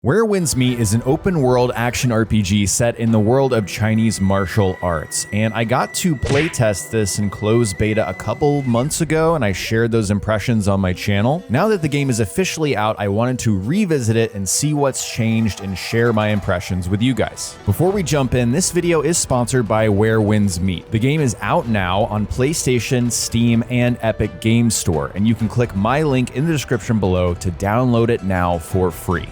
Where Winds Meet is an open-world action RPG set in the world of Chinese martial arts, and I got to playtest this in closed beta a couple months ago, and I shared those impressions on my channel. Now that the game is officially out, I wanted to revisit it and see what's changed and share my impressions with you guys. Before we jump in, this video is sponsored by Where Winds Meet. The game is out now on PlayStation, Steam, and Epic Games Store, and you can click my link in the description below to download it now for free.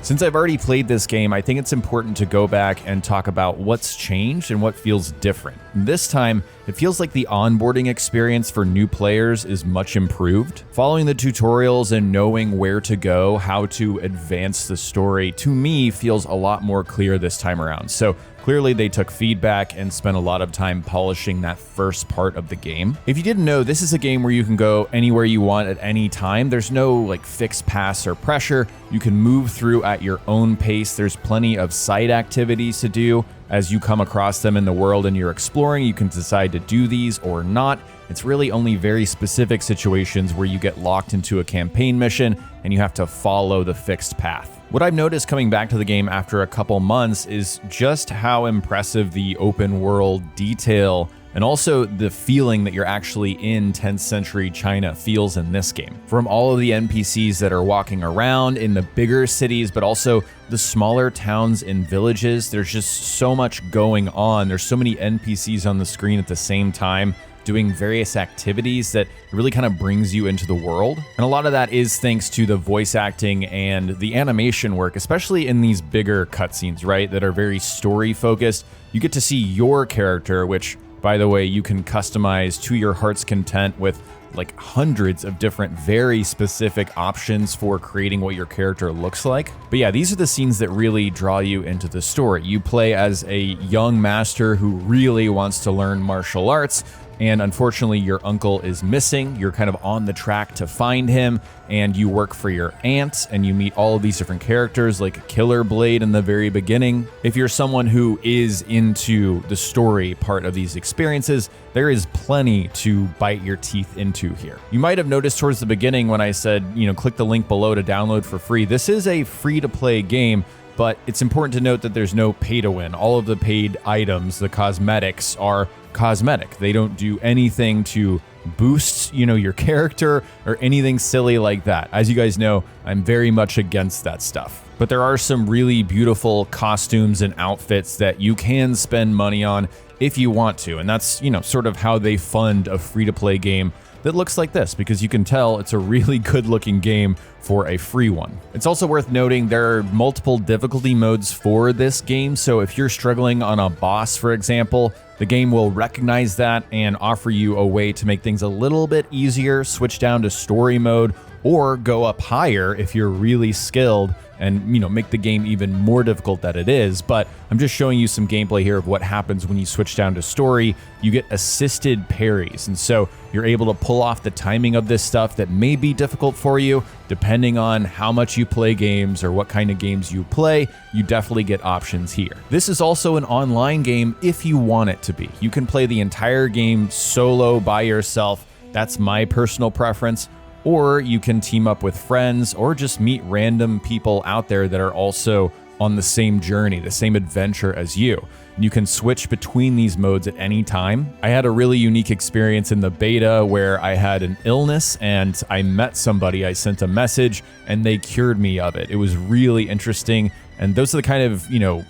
Since I've already played this game, I think it's important to go back and talk about what's changed and what feels different. This time, it feels like the onboarding experience for new players is much improved. Following the tutorials and knowing where to go, how to advance the story, to me feels a lot more clear this time around. So clearly they took feedback and spent a lot of time polishing that first part of the game. If you didn't know, this is a game where you can go anywhere you want at any time. There's no like fixed pass or pressure. You can move through at your own pace. There's plenty of side activities to do. As you come across them in the world and you're exploring, you can decide to do these or not. It's really only very specific situations where you get locked into a campaign mission and you have to follow the fixed path. What I've noticed coming back to the game after a couple months is just how impressive the open world detail and also the feeling that you're actually in 10th century China feels in this game. From all of the NPCs that are walking around in the bigger cities, but also the smaller towns and villages, there's just so much going on. There's so many NPCs on the screen at the same time, doing various activities that really kind of brings you into the world. And a lot of that is thanks to the voice acting and the animation work, especially in these bigger cutscenes, right, that are very story focused. You get to see your character, which, by the way, you can customize to your heart's content with like hundreds of different very specific options for creating what your character looks like. But yeah, these are the scenes that really draw you into the story. You play as a young master who really wants to learn martial arts, and unfortunately your uncle is missing. You're kind of on the track to find him, and you work for your aunt, and you meet all of these different characters like Killer Blade in the very beginning. If you're someone who is into the story part of these experiences, there is plenty to bite your teeth into here. You might have noticed towards the beginning when I said, click the link below to download for free. This is a free-to-play game, but it's important to note that there's no pay to win. All of the paid items, the cosmetics, are cosmetic. They don't do anything to boost, your character or anything silly like that. As you guys know, I'm very much against that stuff. But there are some really beautiful costumes and outfits that you can spend money on if you want to. And that's, sort of how they fund a free-to-play game that looks like this, because you can tell it's a really good looking game for a free one. It's also worth noting there are multiple difficulty modes for this game, so if you're struggling on a boss, for example, the game will recognize that and offer you a way to make things a little bit easier, switch down to story mode, or go up higher if you're really skilled and make the game even more difficult than it is. But I'm just showing you some gameplay here of what happens when you switch down to story. You get assisted parries, and so you're able to pull off the timing of this stuff that may be difficult for you. Depending on how much you play games or what kind of games you play, you definitely get options here. This is also an online game if you want it to be. You can play the entire game solo by yourself. That's my personal preference. Or you can team up with friends or just meet random people out there that are also on the same journey, the same adventure as you. You can switch between these modes at any time. I had a really unique experience in the beta where I had an illness and I met somebody, I sent a message, and they cured me of it. It was really interesting. And those are the kind of,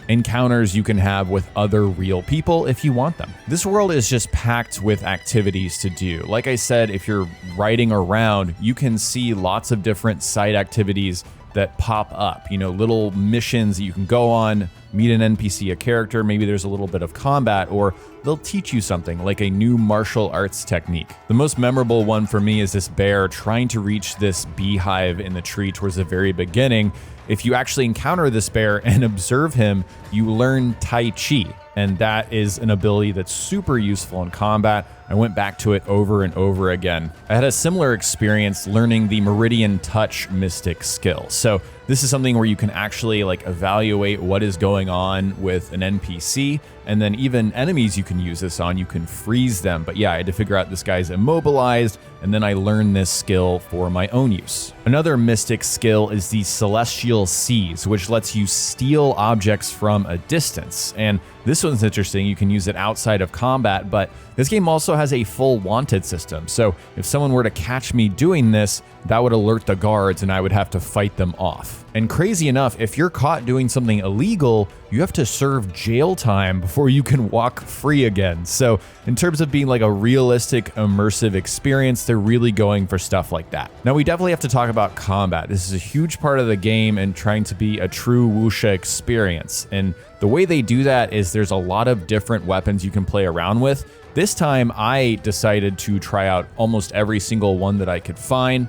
encounters you can have with other real people if you want them. This world is just packed with activities to do. Like I said, if you're riding around, you can see lots of different side activities that pop up, little missions that you can go on, meet an NPC, a character, maybe there's a little bit of combat, or they'll teach you something like a new martial arts technique. The most memorable one for me is this bear trying to reach this beehive in the tree towards the very beginning. If you actually encounter this bear and observe him, you learn Tai Chi, and that is an ability that's super useful in combat. I went back to it over and over again. I had a similar experience learning the Meridian Touch Mystic skill. So this is something where you can actually like evaluate what is going on with an NPC, and then even enemies you can use this on. You can freeze them. But yeah, I had to figure out this guy's immobilized, and then I learned this skill for my own use. Another mystic skill is the Celestial Seize, which lets you steal objects from a distance. And this one's interesting. You can use it outside of combat, but this game also has a full wanted system. So if someone were to catch me doing this, that would alert the guards and I would have to fight them off. And crazy enough, if you're caught doing something illegal, you have to serve jail time before you can walk free again. So in terms of being like a realistic, immersive experience, they're really going for stuff like that. Now we definitely have to talk about combat. This is a huge part of the game and trying to be a true Wuxia experience. And the way they do that is there's a lot of different weapons you can play around with. This time I decided to try out almost every single one that I could find,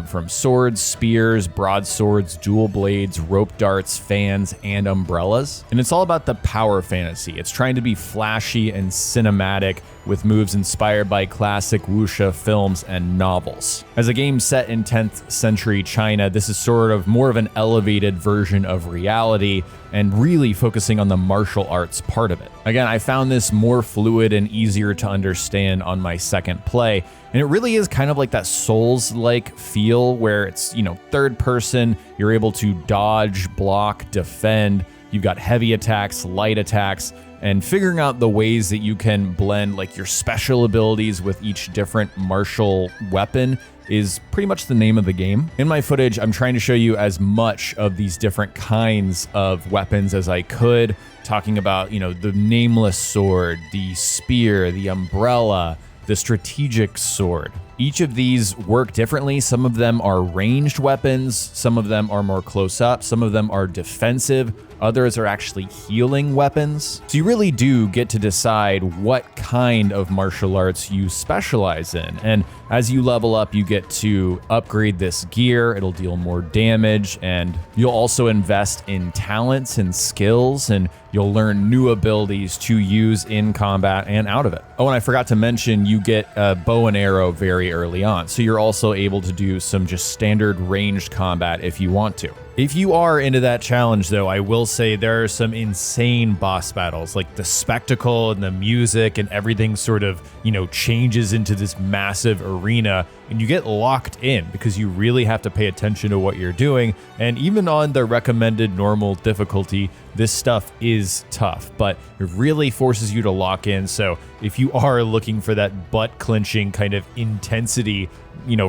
from swords, spears, broadswords, dual blades, rope darts, fans, and umbrellas. And it's all about the power fantasy. It's trying to be flashy and cinematic with moves inspired by classic Wuxia films and novels. As a game set in 10th century China, this is sort of more of an elevated version of reality and really focusing on the martial arts part of it. Again, I found this more fluid and easier to understand on my second play, and it really is kind of like that Souls-like feel where it's, third person, you're able to dodge, block, defend, you've got heavy attacks, light attacks, and figuring out the ways that you can blend like your special abilities with each different martial weapon is pretty much the name of the game. In my footage, I'm trying to show you as much of these different kinds of weapons as I could, talking about, the nameless sword, the spear, the umbrella, the strategic sword. Each of these work differently. Some of them are ranged weapons, some of them are more close up, some of them are defensive, others are actually healing weapons. So you really do get to decide what kind of martial arts you specialize in. And as you level up, you get to upgrade this gear, it'll deal more damage, and you'll also invest in talents and skills, and you'll learn new abilities to use in combat and out of it. Oh, and I forgot to mention, you get a bow and arrow very early on, so you're also able to do some just standard ranged combat if you want to. If you are into that challenge though, I will say there are some insane boss battles, like the spectacle and the music and everything sort of, changes into this massive arena, and you get locked in because you really have to pay attention to what you're doing. And even on the recommended normal difficulty, this stuff is tough, but it really forces you to lock in. So if you are looking for that butt clenching kind of intensity,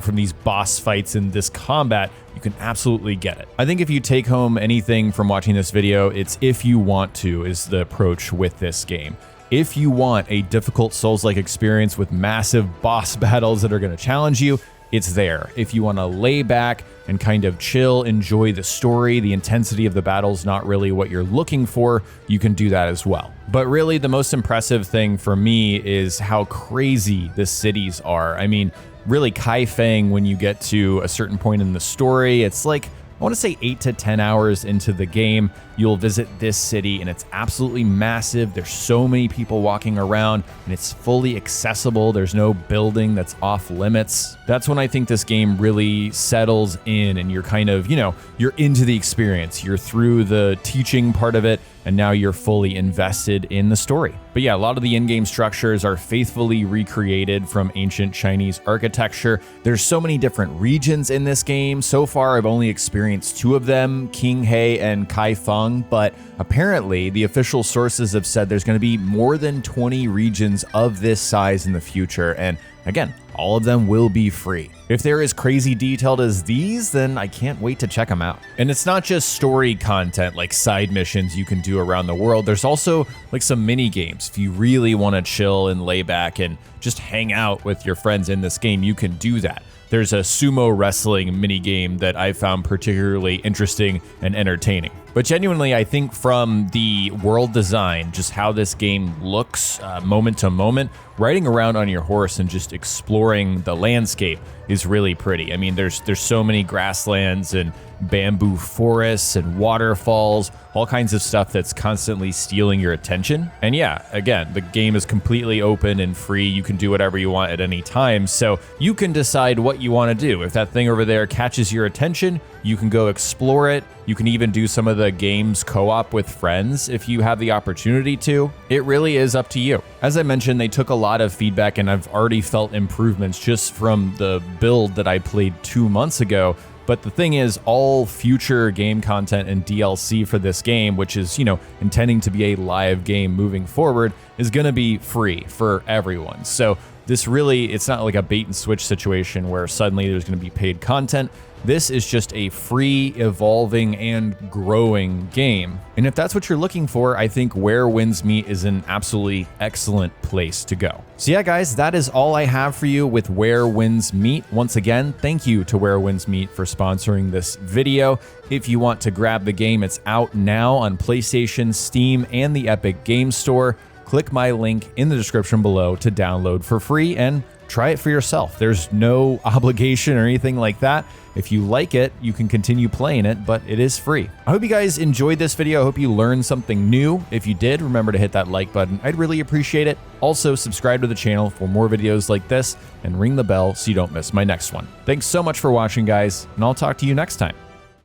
from these boss fights in this combat, you can absolutely get it. I think if you take home anything from watching this video, it's if you want to is the approach with this game. If you want a difficult Souls-like experience with massive boss battles that are going to challenge you, it's there. If you want to lay back and kind of chill, enjoy the story, the intensity of the battle's not really what you're looking for, you can do that as well. But really, the most impressive thing for me is how crazy the cities are. I mean, really, Kaifeng, when you get to a certain point in the story, it's like, I want to say 8 to 10 hours into the game, you'll visit this city and it's absolutely massive. There's so many people walking around and it's fully accessible. There's no building that's off limits. That's when I think this game really settles in and you're kind of, you're into the experience. You're through the teaching part of it and now you're fully invested in the story. But yeah, a lot of the in-game structures are faithfully recreated from ancient Chinese architecture. There's so many different regions in this game. So far, I've only experienced 2 of them, Qinghe and Kaifeng, but apparently the official sources have said there's going to be more than 20 regions of this size in the future. And again, all of them will be free. If they're as crazy detailed as these, then I can't wait to check them out. And it's not just story content like side missions you can do around the world. There's also like some mini games. If you really want to chill and lay back and just hang out with your friends in this game, you can do that. There's a sumo wrestling mini game that I found particularly interesting and entertaining. But genuinely, I think from the world design, just how this game looks moment to moment, riding around on your horse and just exploring the landscape is really pretty. I mean, there's so many grasslands and bamboo forests and waterfalls, all kinds of stuff that's constantly stealing your attention. And yeah, again, the game is completely open and free. You can do whatever you want at any time, so you can decide what you want to do. If that thing over there catches your attention, you can go explore it. You can even do some of the games co-op with friends if you have the opportunity to. It really is up to you. As I mentioned, they took a lot of feedback, and I've already felt improvements just from the build that I played 2 months ago. But the thing is, all future game content and DLC for this game, which is, intending to be a live game moving forward, is going to be free for everyone. So this really, it's not like a bait and switch situation where suddenly there's going to be paid content. This is just a free, evolving, and growing game. And if that's what you're looking for, I think Where Winds Meet is an absolutely excellent place to go. So yeah, guys, that is all I have for you with Where Winds Meet. Once again, thank you to Where Winds Meet for sponsoring this video. If you want to grab the game, it's out now on PlayStation, Steam, and the Epic Games Store. Click my link in the description below to download for free and try it for yourself. There's no obligation or anything like that. If you like it, you can continue playing it, but it is free. I hope you guys enjoyed this video. I hope you learned something new. If you did, remember to hit that like button. I'd really appreciate it. Also, subscribe to the channel for more videos like this and ring the bell so you don't miss my next one. Thanks so much for watching, guys, and I'll talk to you next time.